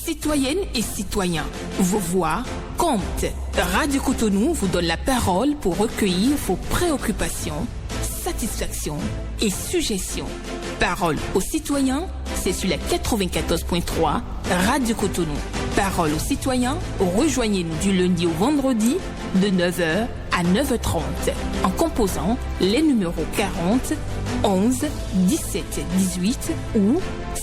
Citoyennes et citoyens, vos voix comptent. Radio Cotonou vous donne la parole pour recueillir vos préoccupations, satisfactions et suggestions. Parole aux citoyens, c'est sur la 94.3 Radio Cotonou. Parole aux citoyens, rejoignez-nous du lundi au vendredi de 9h à 9h30 en composant les numéros 40 11 17 18 ou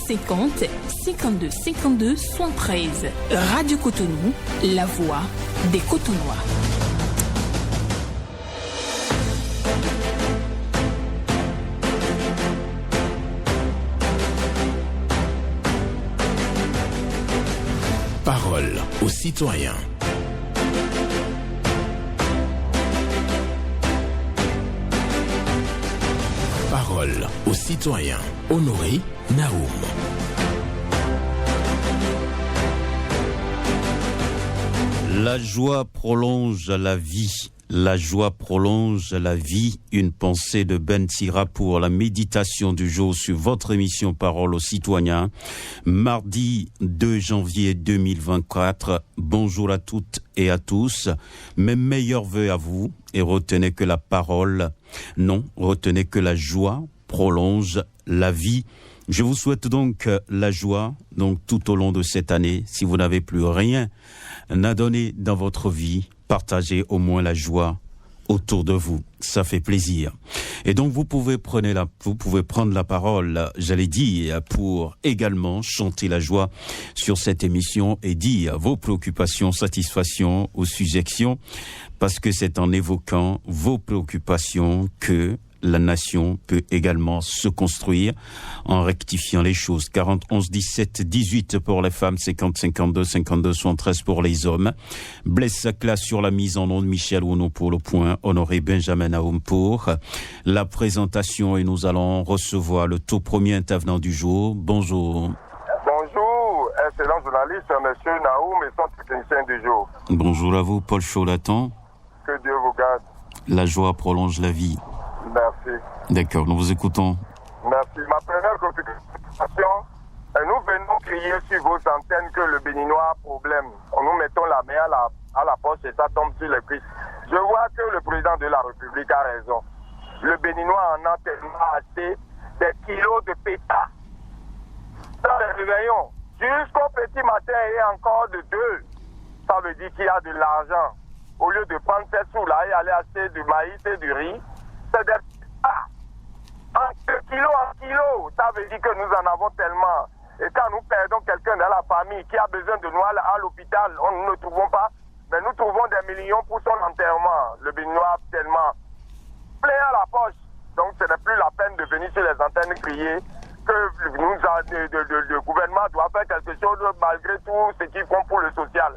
50 52 52 73. Radio Cotonou, la voix des Cotonois. Parole aux citoyens. Parole aux citoyens. Honoré Naoum. La joie prolonge la vie. La joie prolonge la vie. Une pensée de Ben Sira pour la méditation du jour sur votre émission Parole aux citoyens. Mardi 2 janvier 2024. Bonjour à toutes et à tous. Mes meilleurs vœux à vous et retenez que la parole, non, retenez que la joie prolonge la vie. Je vous souhaite donc la joie, donc tout au long de cette année. Si vous n'avez plus rien à donner dans votre vie, partagez au moins la joie autour de vous. Ça fait plaisir. Et donc vous pouvez prendre la parole, j'allais dire, pour également chanter la joie sur cette émission et dire vos préoccupations, satisfactions ou suggestions, parce que c'est en évoquant vos préoccupations que la nation peut également se construire en rectifiant les choses. 40 11 17 18 pour les femmes, 50 52 52 73 pour les hommes. Blaise Sacla sur la mise en onde, Michel Ouno pour le point, Honoré Benjamin Naoum pour la présentation et nous allons recevoir le tout premier intervenant du jour. Bonjour. Bonjour, excellent journaliste, monsieur Naoum et son technicien du jour. Bonjour à vous, Paul Cholatan. Que Dieu vous garde. La joie prolonge la vie. Merci. D'accord, nous vous écoutons. Merci. Ma première préoccupation, nous venons crier sur vos antennes que le Béninois a problème. Nous mettons la main à la poche et ça tombe sur les cuisses. Je vois que le président de la République a raison. Le Béninois en a tellement acheté des kilos de pétas. Dans les réveillons, jusqu'au petit matin et encore de 2. Ça veut dire qu'il y a de l'argent. Au lieu de prendre ces sous-là et aller acheter du maïs et du riz, c'est des pétas. De kilo en kilo, ça veut dire que nous en avons tellement. Et quand nous perdons quelqu'un dans la famille qui a besoin de nous à l'hôpital, nous ne trouvons pas, mais nous trouvons des millions pour son enterrement. Le Béninois a tellement plein à la poche. Donc ce n'est plus la peine de venir sur les antennes crier que le gouvernement doit faire quelque chose malgré tout ce qu'ils font pour le social.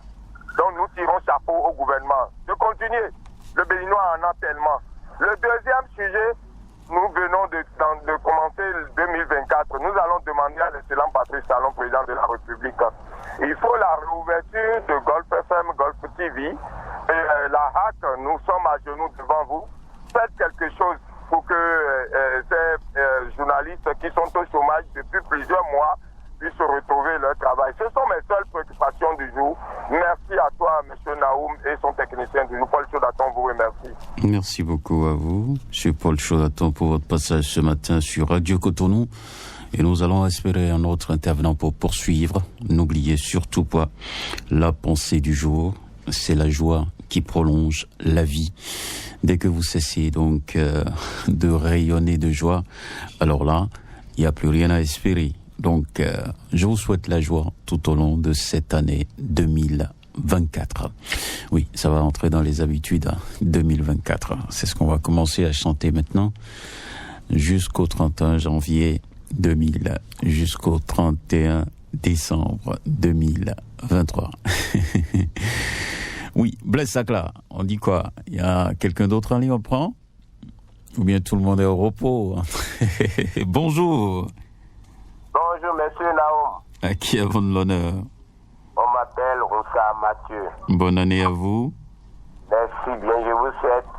Donc nous tirons chapeau au gouvernement. Je continue. Le Béninois en a tellement. Le deuxième sujet, nous venons de commencer le 2024. Nous allons demander à l'excellent Patrice Talon, président de la République, il faut la réouverture de Golf FM, Golf TV. Et la HAC, nous sommes à genoux devant vous. Faites quelque chose pour que ces journalistes qui sont au chômage depuis plusieurs mois puissent retrouver leur travail. Ce sont mes seules préoccupations du jour. Merci à toi, M. Naoum, et son technicien du jour, Paul Cholatan, vous remercie. Merci beaucoup à vous, M. Paul Cholatan, pour votre passage ce matin sur Radio Cotonou. Et nous allons espérer un autre intervenant pour poursuivre. N'oubliez surtout pas la pensée du jour. C'est la joie qui prolonge la vie. Dès que vous cessez donc de rayonner de joie, alors là, il n'y a plus rien à espérer. Donc, je vous souhaite la joie tout au long de cette année 2024. Oui, ça va entrer dans les habitudes 2024. C'est ce qu'on va commencer à chanter maintenant jusqu'au 31 janvier 2000, jusqu'au 31 décembre 2023. Oui, Blaise Sacla, on dit quoi? Il y a quelqu'un d'autre en ligne, on prend? Ou bien tout le monde est au repos? Bonjour. Bonjour, monsieur Naoum. À qui avons l'honneur? On m'appelle Roussa Mathieu. Bonne année à vous. Merci bien, je vous souhaite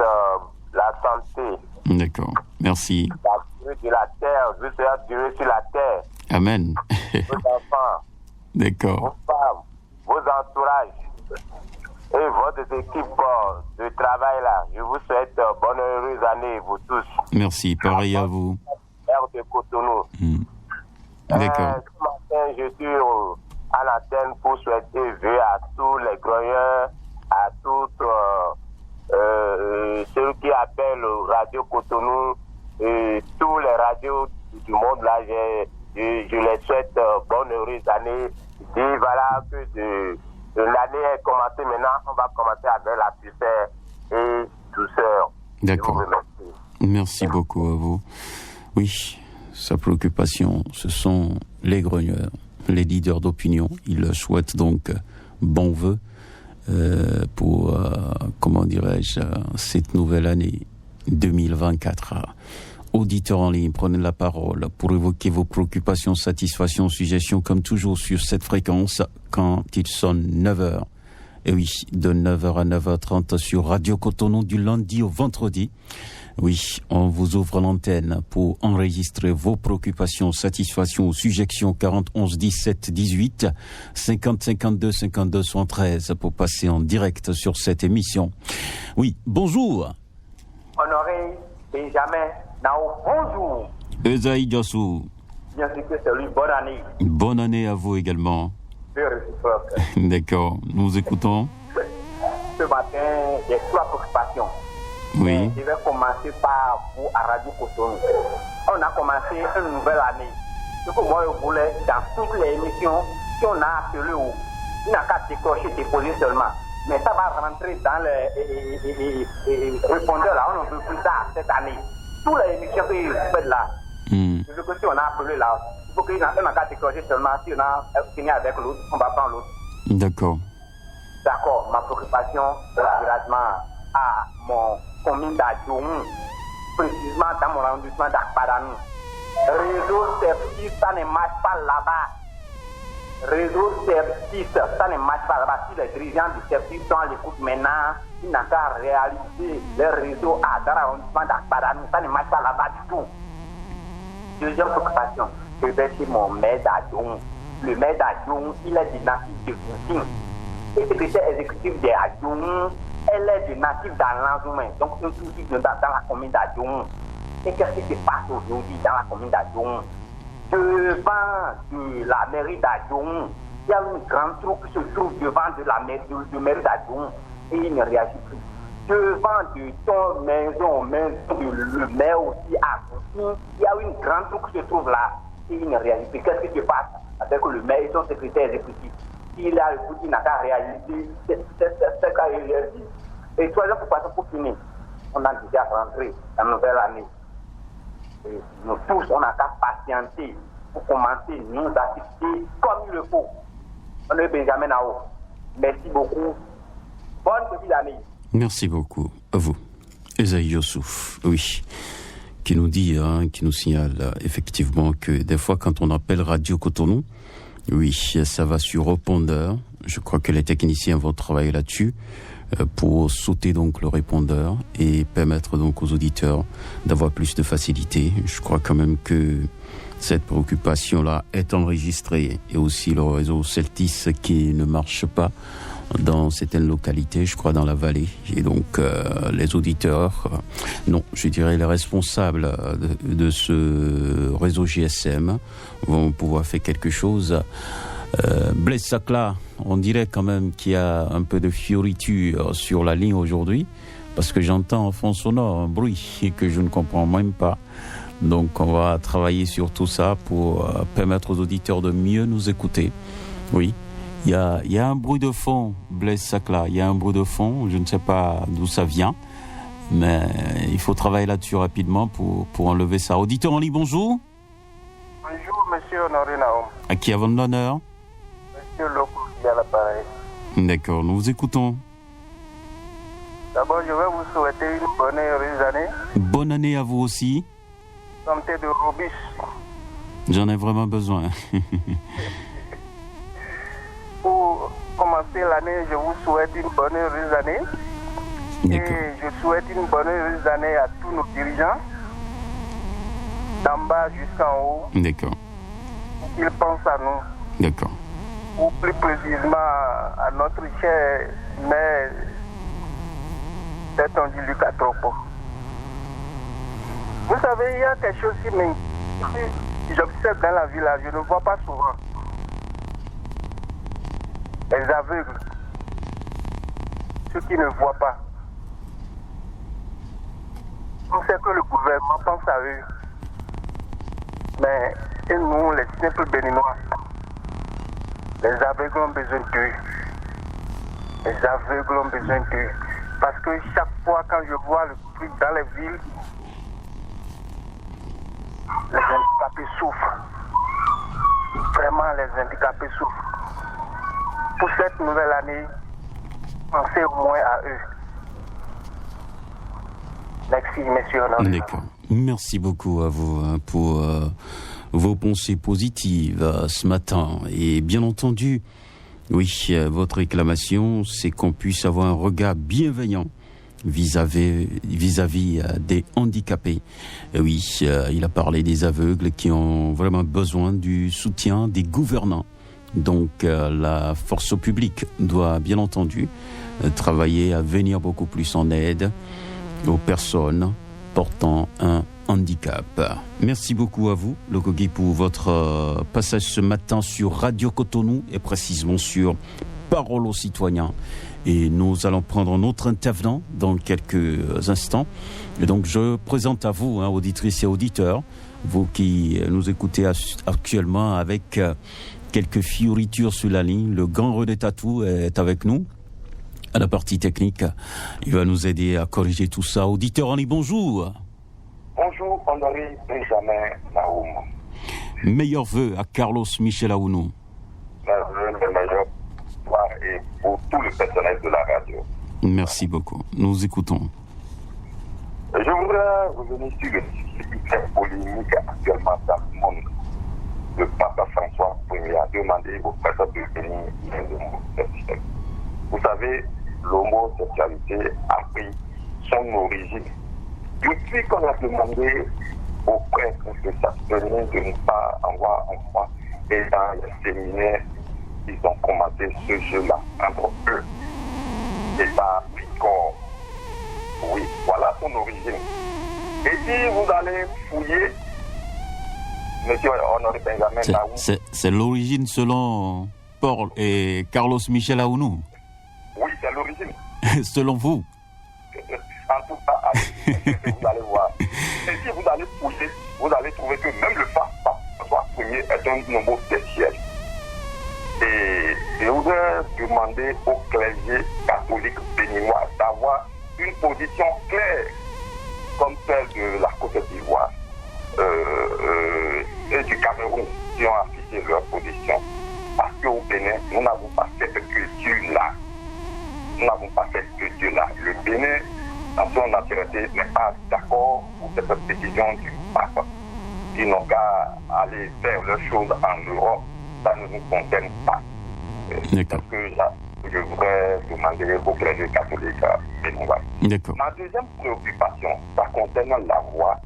la santé. D'accord, merci. La durée de la terre, je souhaite durer sur la terre. Amen. Vos enfants, D'accord. vos femmes, des équipes de travail là. Je vous souhaite bonne heureuse année, vous tous. Merci, pareil à vous. Air de Cotonou. D'accord. Ce matin, je suis à l'antenne pour souhaiter vœux à tous les grogneurs, à toutes ceux qui appellent Radio Cotonou, tous les radios du monde là. Je les souhaite bonne heureuse année. Et voilà que l'année est commencée maintenant, on va commencer avec la pucelle et douceur. D'accord. Merci beaucoup à vous. Oui, sa préoccupation, ce sont les grogneurs, les leaders d'opinion. Il souhaite donc bon vœu pour, comment dirais-je, cette nouvelle année 2024. Auditeurs en ligne, prenez la parole pour évoquer vos préoccupations, satisfactions, suggestions, comme toujours sur cette fréquence quand il sonne 9h. Et oui, de 9h à 9h30 sur Radio Cotonou du lundi au vendredi. Oui, on vous ouvre l'antenne pour enregistrer vos préoccupations, satisfactions ou suggestions 40 11 17 18 50 52 52 73 pour passer en direct sur cette émission. Oui, bonjour. Honoré Benjamin Nao, bonjour. Esaïe Diossou. Bien sûr que c'est lui, bonne année. Bonne année à vous également. D'accord, nous vous écoutons. Ce matin, j'ai 3 préoccupations. Oui. Je vais commencer par vous à Radio Cotonou. On a commencé une nouvelle année. Ce que moi je voulais, dans toutes les émissions, si on a appelé où, il n'a qu'à décrocher, déposer seulement. Mais ça va rentrer dans les répondeurs là, on ne veut plus ça cette année. Toutes les émissions que vous faites là, je veux que si on a appelé là, il faut qu'il n'a qu'à décrocher seulement. Si on a fini avec l'autre, on va prendre l'autre. D'accord. D'accord, ma préoccupation est relativement à mon commune d'Adjoum, précisément dans mon arrondissement d'Akpadanou. Réseau service, ça ne marche pas là-bas. Réseau service, ça ne marche pas là-bas. Si les dirigeants du service sont à l'écoute maintenant, ils n'ont qu'à réaliser le réseau dans l'arrondissement d'Akpadanou. Ça ne marche pas là-bas du tout. Deuxième préoccupation, je vais chez mon maire d'Adjoum. Le maire d'Adjoum, il est dynastique de Boutine. Et secrétaire exécutif d'Adjoum, elle est de natif dans l'Anzoumen, donc un souci dans la commune d'Adjoum. Et qu'est-ce qui se passe aujourd'hui dans la commune d'Adjoum? Devant de la mairie d'Adjoum, il y a une grande troupe qui se trouve devant de la mairie d'Adjoum et il ne réagit plus. Devant de ton maison le maire aussi à Boutine, il y a une grande troupe qui se trouve là et il ne réagit plus. Qu'est-ce qui se passe avec le maire et son secrétaire exécutif? Il a le coup qui n'a qu'à réaliser ce qu'a réalisé. Et troisième préoccupation pour finir, on a déjà rentré la nouvelle année. Et nous tous, on n'a qu'à patienter pour commencer nous assister comme il le faut. On est Benjamin Nao. Merci beaucoup. Bonne petite année. Merci beaucoup à vous. Esaïe Youssouf, oui, qui nous dit, qui nous signale effectivement que des fois quand on appelle Radio Cotonou, oui, ça va sur répondeur. Je crois que les techniciens vont travailler là-dessus pour sauter donc le répondeur et permettre donc aux auditeurs d'avoir plus de facilité. Je crois quand même que cette préoccupation-là est enregistrée et aussi le réseau Celtis qui ne marche pas dans certaines localités, je crois dans la vallée. Et donc les auditeurs, non, je dirais les responsables de ce réseau GSM vont pouvoir faire quelque chose. Blaise Sakla, on dirait quand même qu'il y a un peu de fioriture sur la ligne aujourd'hui, parce que j'entends en fond sonore un bruit que je ne comprends même pas. Donc on va travailler sur tout ça pour permettre aux auditeurs de mieux nous écouter. Oui. Il y a un bruit de fond, Blaise Sakla, il y a un bruit de fond, je ne sais pas d'où ça vient, mais il faut travailler là-dessus rapidement pour enlever ça. Auditeur en ligne, bonjour. Bonjour, monsieur Honoré Naom. À qui avons l'honneur? Monsieur Loko qui est à l'appareil. D'accord, nous vous écoutons. D'abord, je vais vous souhaiter une bonne et heureuse année. Bonne année à vous aussi. Santé de robuste. J'en ai vraiment besoin. Pour commencer l'année, je vous souhaite une bonne et heureuse année. D'accord. Et je souhaite une bonne et heureuse année à tous nos dirigeants, d'en bas jusqu'en haut. D'accord. Ils pensent à nous. D'accord. Ou plus précisément à notre cher maire Peut-être on dit Lucas Tropo. Vous savez, il y a quelque chose qui m'inquiète. J'observe dans la ville, là, je ne vois pas souvent. Les aveugles. Ceux qui ne voient pas. On sait que le gouvernement pense à eux. Mais et nous, les simples béninois, les aveugles ont besoin d'eux. Les aveugles ont besoin d'eux. Parce que chaque fois quand je vois le truc dans les villes, les handicapés souffrent. Vraiment, les handicapés souffrent. Pour cette nouvelle année, pensez au moins à eux. Merci, messieurs. D'accord. Merci beaucoup à vous pour vos pensées positives ce matin. Et bien entendu, oui, votre réclamation, c'est qu'on puisse avoir un regard bienveillant vis-à-vis des handicapés. Oui, il a parlé des aveugles qui ont vraiment besoin du soutien des gouvernants. Donc la force publique doit bien entendu travailler à venir beaucoup plus en aide aux personnes portant un handicap. Merci beaucoup à vous, Lokogui, pour votre passage ce matin sur Radio Cotonou et précisément sur Parole aux citoyens. Et nous allons prendre notre intervenant dans quelques instants. Et donc je présente à vous, auditrices et auditeurs, vous qui nous écoutez actuellement avec quelques fioritures sur la ligne. Le grand René Tatou est avec nous à la partie technique. Il va nous aider à corriger tout ça. Auditeur, on dit bonjour. Bonjour, Honoré Benjamin Naoum. Meilleurs vœux à Carlos Michel Aounou. Le meilleur soir et pour tout le personnel de la radio. Merci beaucoup. Nous écoutons. Je voudrais revenir sur le sujet qui fait polémique actuellement dans le monde. Le Papa François Ier a demandé au président de bénir l'homosexualité. Vous savez, l'homosexualité a pris son origine. Depuis qu'on a demandé aux prêtres de s'abstenir de ne pas avoir enfant, et dans les séminaires, ils ont commencé ce jeu-là entre eux. Et ça a pris corps. Oui, voilà son origine. Et si vous allez fouiller, monsieur Honoré Benjamin Naoum. C'est l'origine selon Paul et Carlos Michel Aounou. Oui, c'est l'origine. Selon vous. En tout cas, vous allez voir. Et si vous allez fouiller, vous allez trouver que même le pape François Ier est un homosexuel. Et je voudrais demander au clergé catholique béninois d'avoir une position claire, comme celle de la Côte d'Ivoire et du Cameroun, qui ont affiché leur position. Parce qu'au Bénin, nous n'avons pas cette culture-là. Nous n'avons pas cette culture-là. Le Bénin, dans son entièreté, n'est pas d'accord pour cette décision du pape. Ils n'ont qu'à aller faire leurs choses en Europe. Ça ne nous concerne pas. D'accord. Parce que là, je voudrais demander au clergé catholique béninois. D'accord. Ma deuxième préoccupation, ça concerne la voie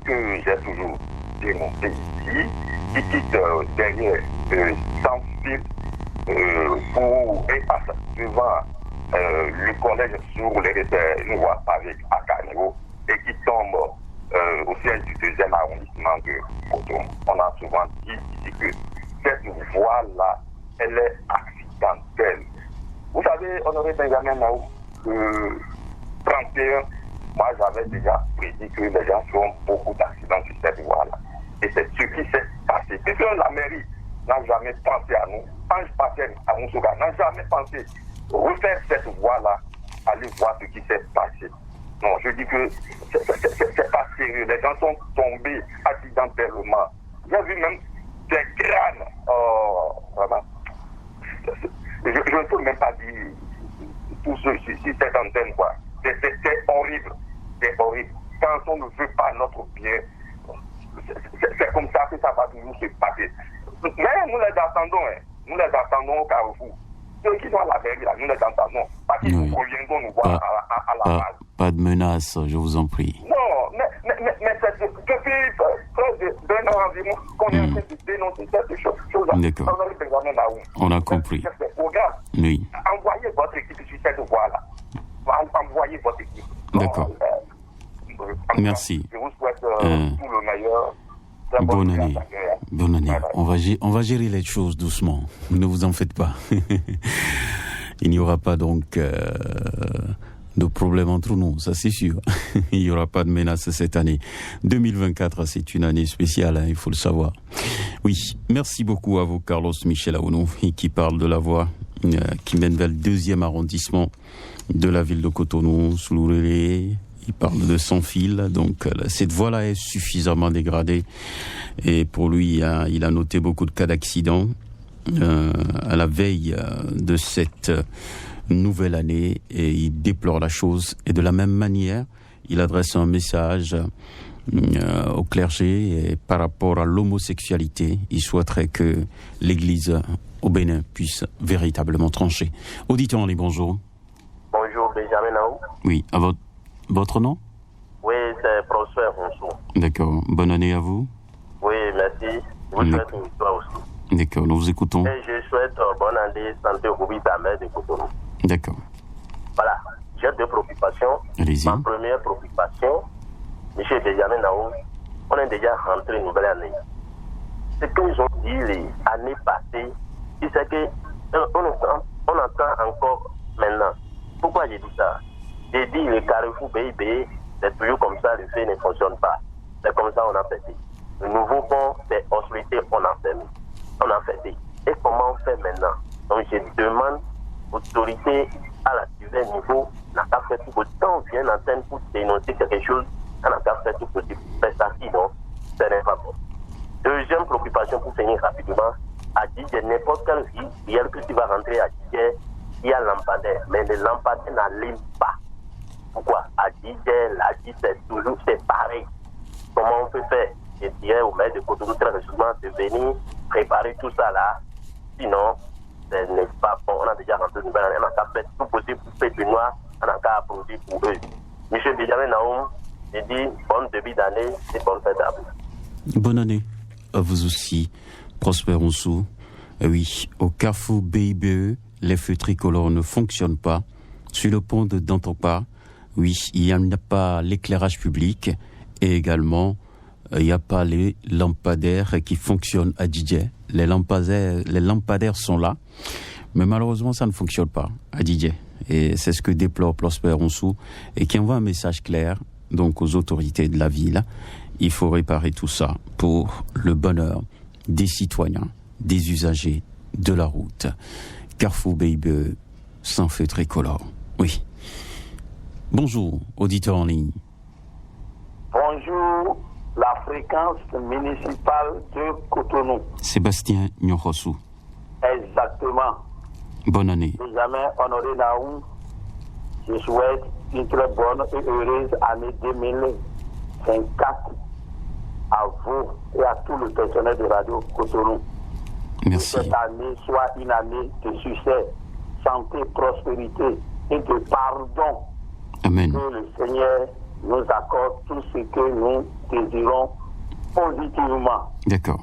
que j'ai toujours dénoncée ici, qui quitte derrière sans fil et passe devant le collège sur les réserves, une voie pavée à Carniveau, et qui tombe au siège du 2e arrondissement de Cotonou. On a souvent dit ici que cette voie-là, elle est accidentelle. Vous savez, Honoré Benjamin Naoum, le 31, moi j'avais déjà prédit que les gens feront beaucoup d'accidents sur cette voie-là. Et c'est ce qui s'est passé. Puisque la mairie n'a jamais pensé à nous, Ange Patel à Moussouga n'a jamais pensé refaire cette voie-là, aller voir ce qui s'est passé. Non, je dis que c'est pas sérieux. Les gens sont tombés accidentellement. J'ai vu même des crânes. Vraiment. Je ne peux même pas dire tout ce sur cette antenne, quoi. C'est horrible. C'est horrible. Quand on ne veut pas notre bien, c'est comme ça que ça va toujours se passer. Mais nous les attendons, hein. Nous les attendons au Carrefour. Ceux qui sont à la mairie, là, nous les attendons. Parce qu'ils nous reviendront nous voir à la base. Pas de menace, je vous en prie. Non, mais c'est depuis près d'un an environ qu'on est en train de dénoncer cette chose. D'accord. On a compris. C'est ce programme. Oui. Envoyez votre équipe sur cette voie-là. Envoyez votre équipe. D'accord. Merci. Je vous souhaite tout le meilleur. Bonne année. Bonne année. On va gérer les choses doucement. Ne vous en faites pas. Il n'y aura pas donc de problème entre nous, ça c'est sûr. Il n'y aura pas de menace cette année. 2024, c'est une année spéciale, il faut le savoir. Oui, merci beaucoup à vous, Carlos Michel Aounou, qui parle de la voie qui mène vers le 2e arrondissement de la ville de Cotonou, sous l'Ourélé. Il parle de sans fil, donc cette voie-là est suffisamment dégradée. Et pour lui, il a noté beaucoup de cas d'accidents à la veille de cette nouvelle année, et il déplore la chose. Et de la même manière, il adresse un message au clergé et par rapport à l'homosexualité. Il souhaiterait que l'Église au Bénin puisse véritablement trancher. Auditeur en ligne, bonjour. Bonjour, Benjamin Naou. Oui, à votre nom? Oui, c'est Prosper Rousseau. D'accord. Bonne année à vous. Oui, merci. Vous souhaite une histoire aussi. D'accord, nous vous écoutons. Et je souhaite bonne année, santé, Roubi Damed de Cotonou. D'accord. Voilà, j'ai 2 préoccupations. Allez-y. Ma première préoccupation, M. Benjamin Naou, on est déjà rentré une nouvelle année. Ce qu'ils ont dit les années passées, c'est que on entend encore maintenant. Pourquoi j'ai dit ça? J'ai dit le carrefour BIB, c'est toujours comme ça, le fait ne fonctionne pas. C'est comme ça on a fait. Le nouveau pont, c'est hostilités, on a fait. Et comment on fait maintenant? Donc je demande autorité à la divers niveau, n'a pas fait tout le temps, on vient d'antenne pour dénoncer quelque chose, on n'a pas fait tout possible. Mais ça, sinon, ce n'est pas bon. Deuxième préoccupation pour finir rapidement, à Didier, n'importe quelle ville que tu vas rentrer à Didier, il y a lampadaire, mais les lampadaires n'allument pas. Pourquoi? À Didier, la Didier, c'est pareil. Comment on peut faire? Je dirais au maire de Cotonou très récemment de venir préparer tout ça là. Sinon, ce n'est pas bon. On a déjà rentré une nouvelle année. On a qu'à faire tout possible pour faire du noir. On a qu'à applaudir pour eux. Monsieur Benjamin Naoum, j'ai dit bonne début d'année et bonne fête à vous. Bonne année à vous aussi, Prosper Rousseau. Oui, au carrefour BIBE, les feux tricolores ne fonctionnent pas. Sur le pont de Dantopa, oui, il n'y a pas l'éclairage public et également il n'y a pas les lampadaires qui fonctionnent à Didier. Les lampadaires sont là, mais malheureusement ça ne fonctionne pas à Didier. Et c'est ce que déplore Prosper Rousseau et qui envoie un message clair donc aux autorités de la ville. Il faut réparer tout ça pour le bonheur des citoyens, des usagers de la route. Carrefour BIBE, sans feu tricolore. Oui. Bonjour, auditeur en ligne. Bonjour, la fréquence municipale de Cotonou. Sébastien Nyorossou. Exactement. Bonne année. Benjamin Honoré Naoum, je souhaite une très bonne et heureuse année 2024 à vous et à tout le personnel de Radio Cotonou. Merci. Que cette année soit une année de succès, santé, prospérité et de pardon. Amen. Que le Seigneur nous accorde tout ce que nous désirons positivement. D'accord.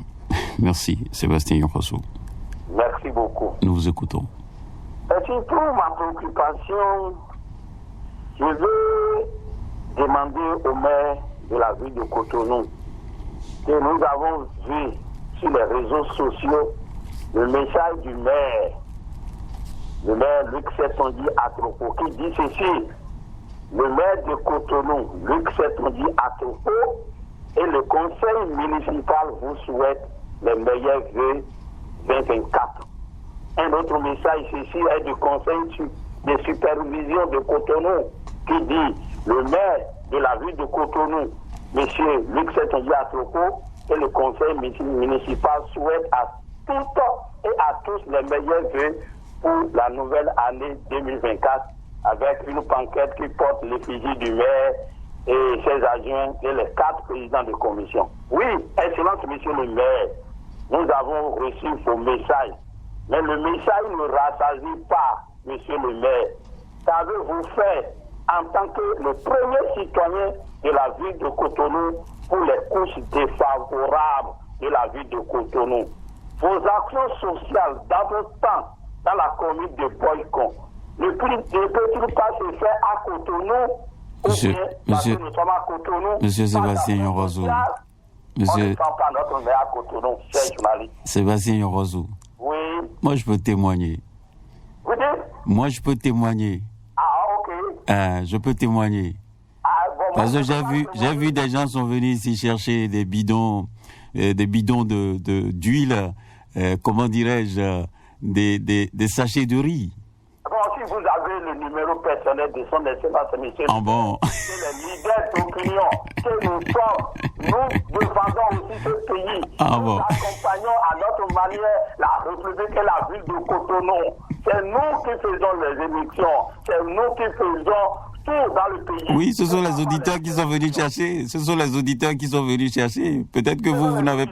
Merci, Sébastien Nyorossou. Merci beaucoup. Nous vous écoutons. Et puis pour ma préoccupation, je veux demander au maire de la ville de Cotonou que nous avons vu sur les réseaux sociaux le message du maire, le maire Luc Setondi Atropo, qui dit ceci: le maire de Cotonou, Luc Setondi Atropo, et le conseil municipal vous souhaitent les meilleurs vœux 2024. Un autre message ici est du conseil de supervision de Cotonou qui dit: le maire de la ville de Cotonou, M. Luc Setondi Atropo, et le conseil municipal souhaitent à toutes et à tous les meilleurs vœux pour la nouvelle année 2024, avec une pancarte qui porte l'effigie du maire et ses adjoints et les 4 présidents de commission. Oui, Excellence, Monsieur le maire, nous avons reçu vos messages, mais le message ne rassasie pas, Monsieur le maire. Qu'avez-vous fait en tant que le premier citoyen de la ville de Cotonou pour les couches défavorables de la ville de Cotonou? Vos actions sociales dans votre temps dans la commune de Boycon ne peut-il pas se faire à Cotonou Monsieur, parce que nous sommes à Cotonou. Monsieur Sébastien Yorozo. Monsieur. On ne sent pas notre maire à Cotonou, cher journaliste. Sébastien Yorozo. Oui. Moi, je peux témoigner. Vous dites? Moi, je peux témoigner. Ah, ok. Je peux témoigner. Ah, bon, Parce que j'ai vu des gens sont venus ici chercher des bidons d'huile, comment dirais-je, des sachets de riz. Bon, si vous avez le numéro personnel de son excellence, monsieur, ah bon. c'est le leader d'opinion que nous sommes. Nous défendons aussi ce pays. Ah nous bon. accompagnons à notre manière la République et la ville de Cotonou. C'est nous qui faisons les émissions. C'est nous qui faisons tout dans le pays. Oui, ce sont les auditeurs qui sont venus chercher. Ce sont les auditeurs qui sont venus chercher. Peut-être que vous n'avez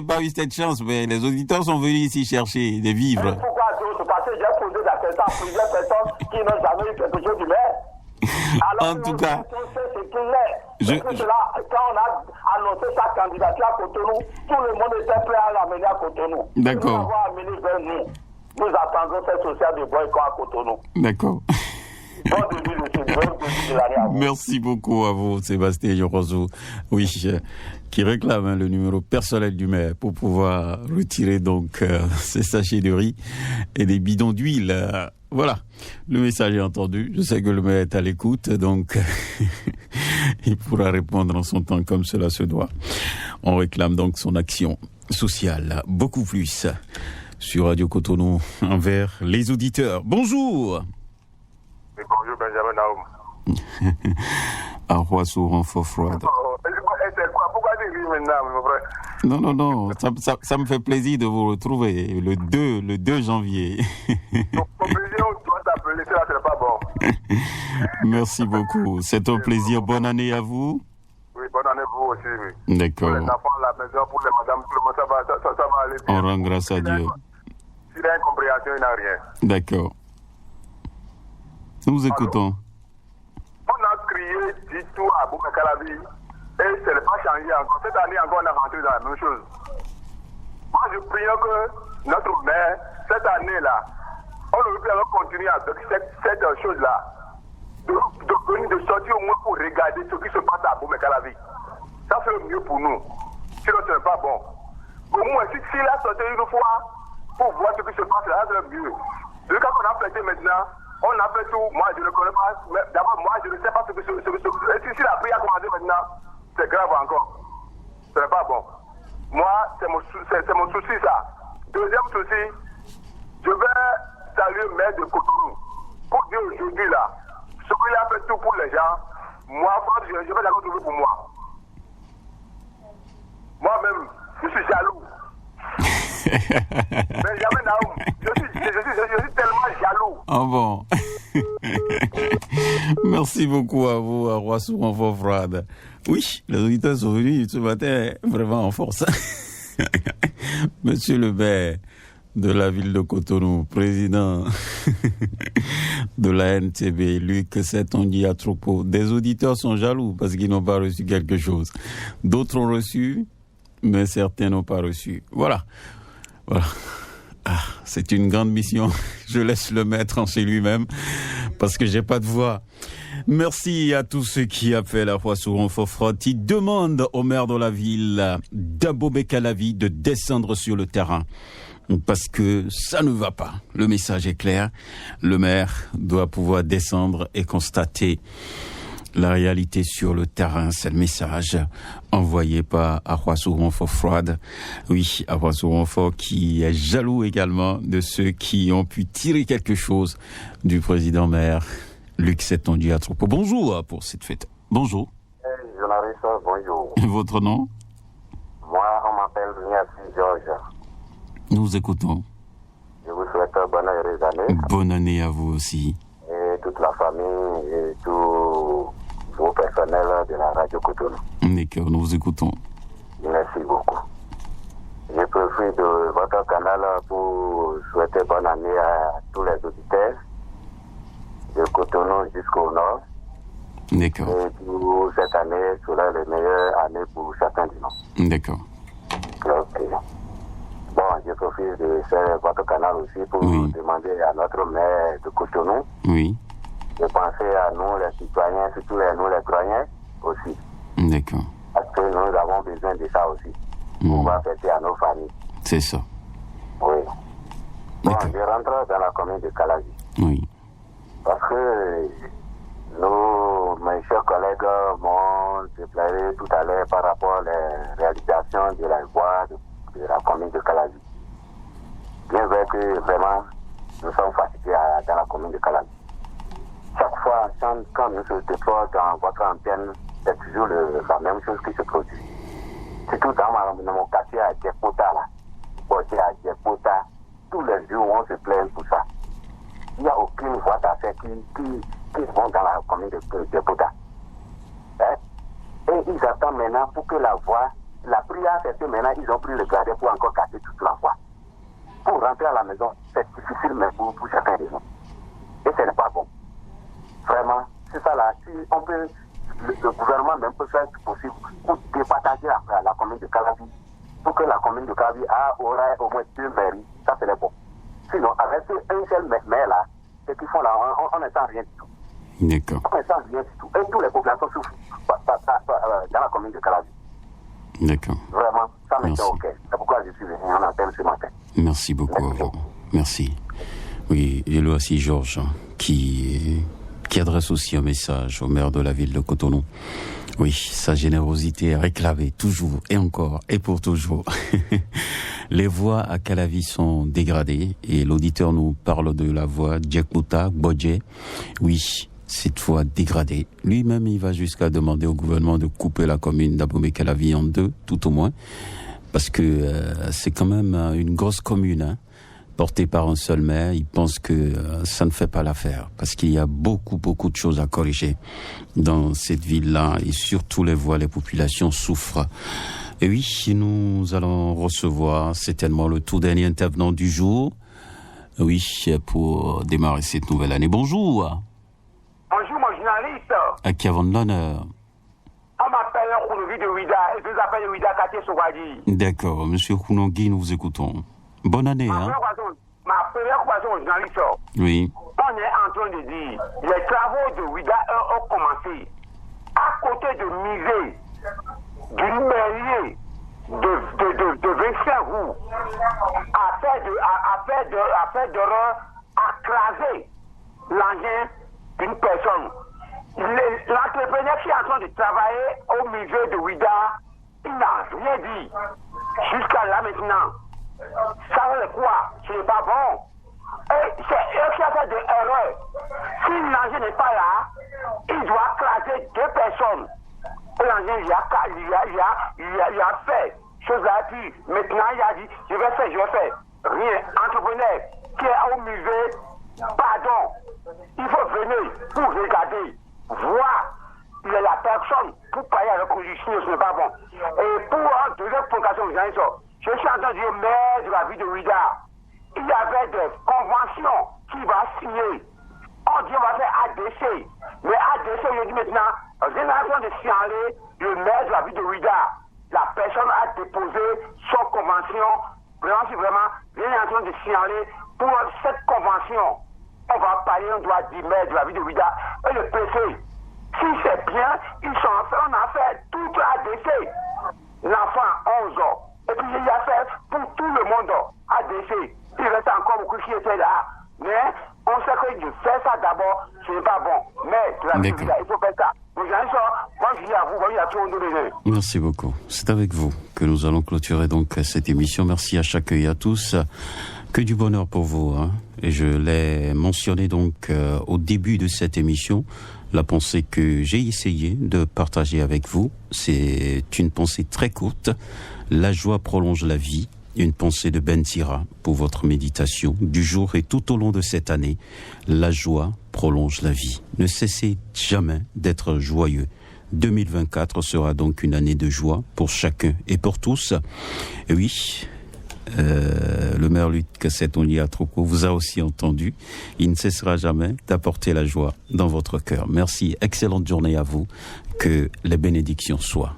pas eu cette chance, mais les auditeurs sont venus ici chercher des vivres. Et pourquoi d'autres? Parce que j'ai posé la question à plusieurs personnes qui n'ont jamais eu quelque chose du maire. Alors, en tout cas, quand on a annoncé sa candidature à Cotonou, tout le monde était prêt à l'amener à Cotonou. D'accord. Nous l'avons amené vers nous. Nous attendons cette social de boycott à Cotonou. D'accord. Bon début de l'année à vous. Merci beaucoup à vous, Sébastien Yorozo. Oui, qui réclame le numéro personnel du maire pour pouvoir retirer donc ces sachets de riz et des bidons d'huile. Voilà, le message est entendu. Je sais que le maire est à l'écoute, donc il pourra répondre en son temps comme cela se doit. On réclame donc son action sociale beaucoup plus sur Radio Cotonou envers les auditeurs. Bonjour. Oui, bonjour Benjamin Naoum. À Roissou, renfort froide. Pourquoi tu ris maintenant, mon frère? Non, ça me fait plaisir de vous retrouver le 2 janvier. Ton plaisir, on doit t'appeler, ça c'est pas bon. Merci beaucoup, c'est un plaisir. Bonne année à vous. Oui, bonne année pour vous aussi, oui. D'accord. Pour les enfants, la maison, pour les madames, tout le monde, ça va aller bien. On rend grâce à Dieu. S'il y a incompréhension, il n'y a rien. D'accord. Nous écoutons. On a crié du tout à Boumekalavi et ça n'est pas changé encore. Cette année encore, on est rentré dans la même chose. Moi, je prie que notre maire, cette année-là, on aurait pu alors continuer avec cette chose-là. De sortir au moins pour regarder ce qui se passe à Boumekalavi. Ça, c'est le mieux pour nous. Sinon, ce n'est pas bon. Au moins, s'il a sorti une fois pour voir ce qui se passe là, c'est le mieux. Le cas qu'on a prêté maintenant, on a fait tout. Moi, je ne connais pas. D'abord, moi, je ne sais pas ce que si la prière a commencé maintenant, c'est grave encore. Ce n'est pas bon. Moi, c'est mon souci, ça. Deuxième souci, je vais saluer le maire de Cotonou. Pour dire aujourd'hui, là, ce qu'il a fait tout pour les gens, moi, je vais la retrouver pour moi. Moi-même, je suis jaloux. Mais jamais Naoum, je suis tellement jaloux. Ah bon. Merci beaucoup à vous, à Roissou, en froide. Oui, les auditeurs sont venus ce matin vraiment en force. Monsieur le maire de la ville de Cotonou, président de la NTB, Luc Setonji Atropo. Des auditeurs sont jaloux parce qu'ils n'ont pas reçu quelque chose. D'autres ont reçu, mais certains n'ont pas reçu. Voilà. C'est une grande mission. Je laisse le maître en chez lui-même parce que j'ai pas de voix. Merci à tous ceux qui appellent à Roissou renfort froide. Ils demandent au maire de la ville d'Abomey-Calavi de descendre sur le terrain parce que ça ne va pas. Le message est clair. Le maire doit pouvoir descendre et constater la réalité sur le terrain. C'est le message envoyé par Roissou renfort froide. Oui, Roissou renfort qui est jaloux également de ceux qui ont pu tirer quelque chose du président maire Luc Setonji Atropo. Bonjour pour cette fête. Bonjour. Journaliste, bonjour. Votre nom? Moi, on m'appelle Niassi Georges. Nous écoutons. Je vous souhaite bonne et heureuse année. Bonne année à vous aussi. Et toute la famille et tout vos personnels de la radio Cotonou. D'accord, nous vous écoutons. Merci beaucoup. Je profite de votre canal pour souhaiter bonne année à tous les auditeurs de Cotonou jusqu'au nord. D'accord. Et pour cette année sera la meilleure année pour chacun de nous. D'accord. Ok. Bon, je profite de faire votre canal aussi pour demander à notre maire de Cotonou oui. de penser à nous, les citoyens, surtout nous, les croyants aussi. D'accord. Parce que nous avons besoin de ça aussi. Pour pouvoir fêter à nos familles. C'est ça. Oui. Bon, D'accord. je rentre dans la commune de Calavi. Oui. Parce que mes chers collègues m'ont déclaré tout à l'heure par rapport aux réalisations de la voie de la commune de Calavi. Bien vrai que vraiment, nous sommes fatigués dans la commune de Calavi. Chaque fois, quand nous se déployons dans votre antenne, c'est toujours la même chose qui se produit. Surtout dans mon quartier à Djekpota, là. Quartier à Djekpota, tous les jours on se plaint pour ça. Il n'y a aucune voie d'affaires qui vont dans la commune de Djekpota. Hein? Et ils attendent maintenant pour que la voie, la prière, c'est que maintenant ils ont pris le gradin pour encore casser toute la voie. Pour rentrer à la maison, c'est difficile même pour chacun des gens. Et ce n'est pas bon. Vraiment, c'est ça là. Si on peut, le gouvernement même peut faire ce possible pour départager la commune de Calavi, pour que la commune de Calavi aura au moins 2 mairies, ça c'est bon. Sinon, avec un seul maire là, ce qu'ils font là, on ne sent rien du tout. D'accord. On ne sent rien du tout. Et toutes les populations souffrent dans la commune de Calavi. D'accord. Vraiment, ça me Merci. tient au cœur. C'est pourquoi je suis venu en antenne ce matin. Merci beaucoup à vous. Merci. Oui, et là aussi Georges qui adresse aussi un message au maire de la ville de Cotonou. Oui, sa générosité est réclamée toujours et encore et pour toujours. Les voies à Calavi sont dégradées et l'auditeur nous parle de la voie Djekpota, Bodje. Oui, cette voie dégradée. Lui-même, il va jusqu'à demander au gouvernement de couper la commune d'Abomey-Calavi en 2, tout au moins, parce que c'est quand même une grosse commune, hein, portée par un seul maire. Il pense que ça ne fait pas l'affaire, parce qu'il y a beaucoup de choses à corriger dans cette ville-là, et surtout les voies, les populations souffrent. Et oui, nous allons recevoir certainement le tout dernier intervenant du jour, oui, pour démarrer cette nouvelle année. Bonjour. Bonjour, mon journaliste. À qui avons l'honneur? On m'appelle Kounovi de Ouida, et je vous appelle Ouida Katé Sogadi. D'accord, monsieur Kounongui, nous vous écoutons. Bonne année, hein? Ma première question au journaliste. Oui. On est en train de dire, les travaux de Ouida ont commencé à côté de musée, d'une mairie de 25 roues, à faire d'horreur, à craser l'engin d'une personne. L'entrepreneur qui est en train de travailler au musée de Ouida, il n'a rien dit. Jusqu'à là maintenant. Ça veut quoi? Ce n'est pas bon. Et c'est eux qui ont fait des erreurs. Si l'engin n'est pas là, il doit craser 2 personnes. Et l'engin, il a fait. Chose là, puis maintenant il a dit, je vais faire. Rien. Entrepreneur qui est au musée, pardon. Il faut venir pour regarder, voir la personne pour payer avec condition, ce n'est pas bon. Et pour deuxième provocation, je suis en train de dire au maire de la ville de Ouida, il y avait des conventions qui va signer. On dit on va faire ADC. Mais ADC, je dis maintenant, rien en train de signaler le maire de la ville de Ouida. La personne a déposé son convention. Vraiment, rien en train de signaler pour cette convention. On va parler, on doit dire maire de la ville de Ouida. Et le PC, si c'est bien, on a fait tout ADC. L'enfant, 11 ans. Et puis il y a fait pour tout le monde ADC. Il reste encore beaucoup qui étaient là. Mais on sait que de faire ça d'abord, ce n'est pas bon. Mais la ville, il faut faire ça. Donc, bonjour à vous, bonjour à tout le monde. Merci beaucoup. C'est avec vous que nous allons clôturer donc cette émission. Merci à chacun et à tous. Que du bonheur pour vous, hein. Et je l'ai mentionné donc au début de cette émission. La pensée que j'ai essayé de partager avec vous, c'est une pensée très courte. La joie prolonge la vie. Une pensée de Ben Sira pour votre méditation du jour et tout au long de cette année. La joie prolonge la vie. Ne cessez jamais d'être joyeux. 2024 sera donc une année de joie pour chacun et pour tous. Et oui, le maire Luc Cassette-Onlia Troko vous a aussi entendu. Il ne cessera jamais d'apporter la joie dans votre cœur. Merci, excellente journée à vous. Que les bénédictions soient